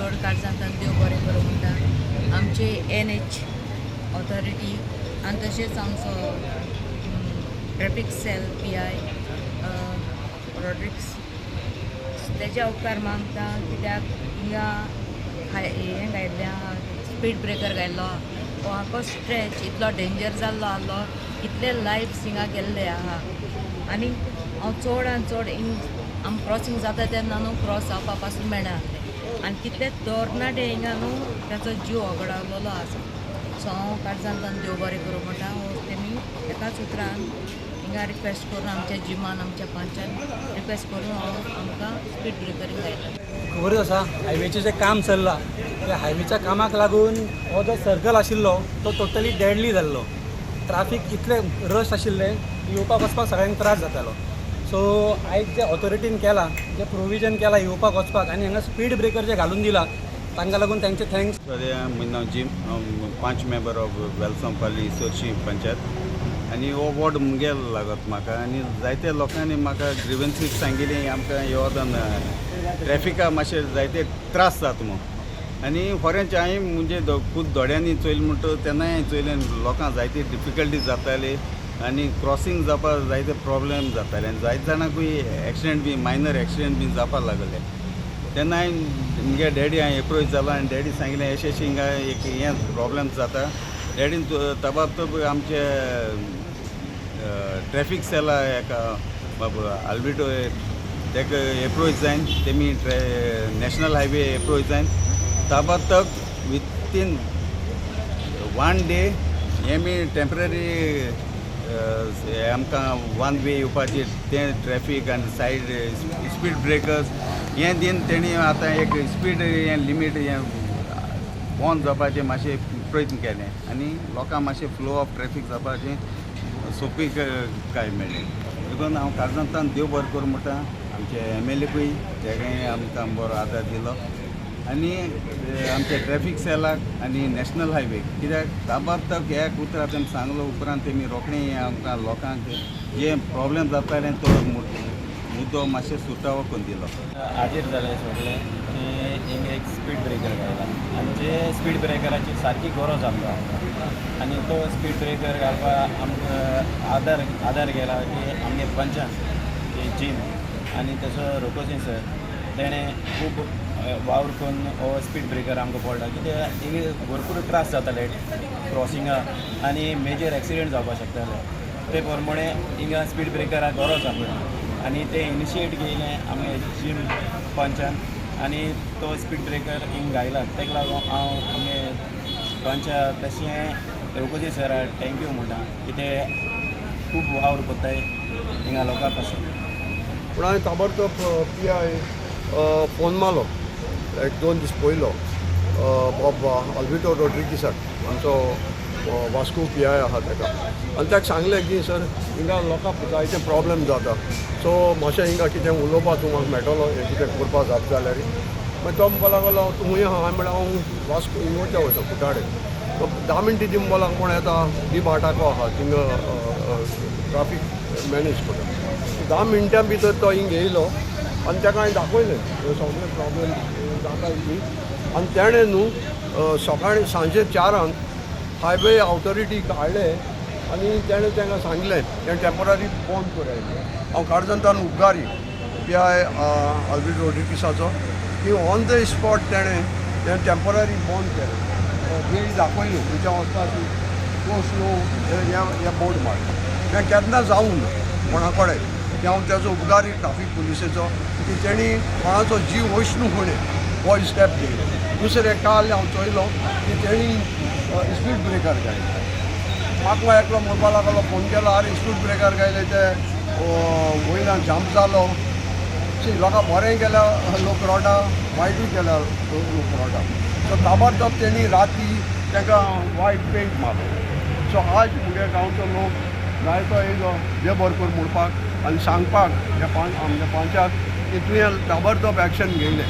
चड काळजांतल्यान देव बरें करूं म्हणटा आमचे NH ऑथॉरिटी आनी तशेंच आमचो ट्रॅफिक सेल PI रॉड्रिक्स तेजे उपकार मागता कित्याक हिंगा हें घायल्लें आहा स्पीड ब्रेकर घायल्लो हो आखो स्ट्रेच इतलो डेंजर जाल्लो आहलो कितले लायफ्स हिंगा गेल्ले आहा आनी हांव चड आनी चड आमकां क्रॉसींग जाता तेन्ना न्हू क्रॉस जावपा पासून मेळना आहलें आनी कितले तरणाटे हिंगा न्हू ताचो जीव वगडावलेलो आसा सो हांव काळजांतल्यान देव बरें करूं म्हणटा हो तेमी एकाच उतरान हिंगा रिक्वेस्ट करून आमच्या जिमान आमच्या पंचान रिक्वेस्ट करून हांव आमकां स्पीड ब्रेकरींग घायला खबरच आसा हायवेचें जें काम चल्लां त्या हायवेच्या कामाक लागून हो जो सर्कल आशिल्लो तो टोटली डेडली जाल्लो ट्राफीक इतलें रश आशिल्लें येवपाक वचपाक सगळ्यांक त्रास जातालो सो आयज जे ऑथॉरिटीन केलां जें प्रोविजन केलां येवपाक वचपाक आनी हांगा स्पीड ब्रेकर जे घालून दिला तांकां लागून तांचे थँक्स. म्हजें नांव जीम 5 मेंबर ऑफ वेलसांवपाली सोरशी पंचायत आनी हो वॉर्ड मुगे लागत म्हाका आनी जायत्या लोकांनी म्हाका ग्रिवन्सीस सांगिल्ली आमकां येवदान ट्रॅफिका मातशे जायते त्रास जाता म्हूण आनी खरेंच हांवें म्हणजे खूब दोड्यांनी चोयलें म्हणटा तेन्नाय हांवें चोयलें लोकांक जायती डिफिकल्टीज जाताली आनी क्रॉसींग जावपाक जायते प्रॉब्लेम जाताले आनी जायते जाणांकूय एक्सिडेंट बी मायनर एक्सिडेंट बी जावपाक लागले तेन्ना हांवें मुगे डॅडी हांवें एप्रोच जालो आनी डॅडी सांगलें अशें हिंगा एक हें प्रॉब्लेम जाता डॅडीन तबाबतोब आमचे ट्रॅफीक सेला हेका बाबा आल्बिटो तेका एप्रोच जायन तेमी नॅशनल हायवे एप्रोच जायन ताबडतोब विथीन 1 डे हेमी टेम्पररी आमकां 1 वे येवपाची तें ट्रॅफीक आनी सायड स्पीड ब्रेकर्स हें दिन तेणी आतां एक स्पीड हें लिमीट हें बंद जावपाचें मातशें प्रयत्न केलें आनी लोकांक मातशें फ्लो ऑफ ट्रॅफीक जावपाचें सोंपी काय मेळ्ळें देखून हांव काळजांतल्यान देव बरें करूं म्हणटा आमचे MLAकूय तेकाय आमकां बरो आदार दिलो आनी आमच्या ट्रॅफीक सेलाक आनी नॅशनल हायवे कित्याक ताबडतोब एक उतर तेमी सांगलो उपरांत तेमी रोखडें आमकां लोकांक जे प्रॉब्लेम जाताले तो मुद्दो मातशें सुटावो करून दिलो. हाजीर जालें सगळें की हिंगा एक स्पीड ब्रेकर घायला आनी जे स्पीड ब्रेकराची सारकी गरज आमकां आनी तो स्पीड ब्रेकर घालपाक आमकां आदार गेला की आमगे पंचान जीम आनी तसो रोकोसी सर तेणें खूब वावर करून हो स्पीड ब्रेकर आमकां पडला कित्याक हिंगा भरपूर त्रास जाताले क्रॉसिंगाक आनी मेजर एक्सिडेंट जावपाक शकताले ते प्रमाणे हिंगा स्पीड ब्रेकराक गरज आमकां आनी ते इनिशिएट घेयलें आमगे जीम पंचान आनी तो स्पीड ब्रेकर हिंग घायला तेका लागून हांव आमगे पंचा तशें रोकोजी सराक थँक्यू म्हणटा कितें खूब वावर कोत्ताय हिंगा लोकां पासून. पूण हांवें ताबडतोब PI फोन मारलो एक 2 दीस पयलो बाबा आल्बिटो रॉड्रिगीसाक आमचो वास्को PI आहा ताका आनी ताका सांगलें की सर हिंगा लोकांक जायते प्रॉब्लेम जाता सो मातशें हिंगा कितें उलोवपाक तूं म्हाका मेळटलो हें कितें करपा जाता जाल्यार मागीर तो म्हणपा लागलो तूं हांव म्हळ्यार हांव वास्को इंगोच्या वयता कुट्टाडे 10 मिनटां दिवंक बोलाक कोण येता D8 आहा थिंगा ट्राफीक मॅनेज करता 10 मिनटां भितर तो हिंग येयलो आनी ताका हांवें दाखयलें सगळे प्रॉब्लेम जाता ही आनी तेणें न्हू सकाळीं सांजे 4 हायवे ऑथॉरिटीक हाडले आनी तेणें तांकां सांगलें तें टेम्पररी बंद करायलें. हांव काळजांतल्यान उपकारी PI आल्बिटो रॉड्रिगीसाचो की ऑन द स्पॉट तेणें टेम्पररी बंद केलें वेळ दाखयली तुज्या वचपाची स्लो स्लो हे बोर्ड मार तें केन्ना जावूं ना कोणा कडेन की हांव तेजो उपकारी ट्राफीक पुलिसेचो की तेणी कोणाचो जीव वच न्हू फुडें हो स्टेप घेयलो. दुसरें काल हांव चोयलो की तेणी स्पीड ब्रेकर घायले म्हाका एकलो म्हणपा लागलो फोन केलो आरे स्पीड ब्रेकर घायले ते वयल्यान जंप जालो लोकांक बरें केल्या लोक रोडा वायटूय केल्या लोक रोडा सो ताबडतोब तेणी राती ताका वायट पेंट मारलो. सो आज मुगे गांवचो लोक जायतो येयलो जे बरोबर म्हणपाक आनी सांगपाक आमच्या पंचाक की तुवें ताबडतोब एक्शन घेयलें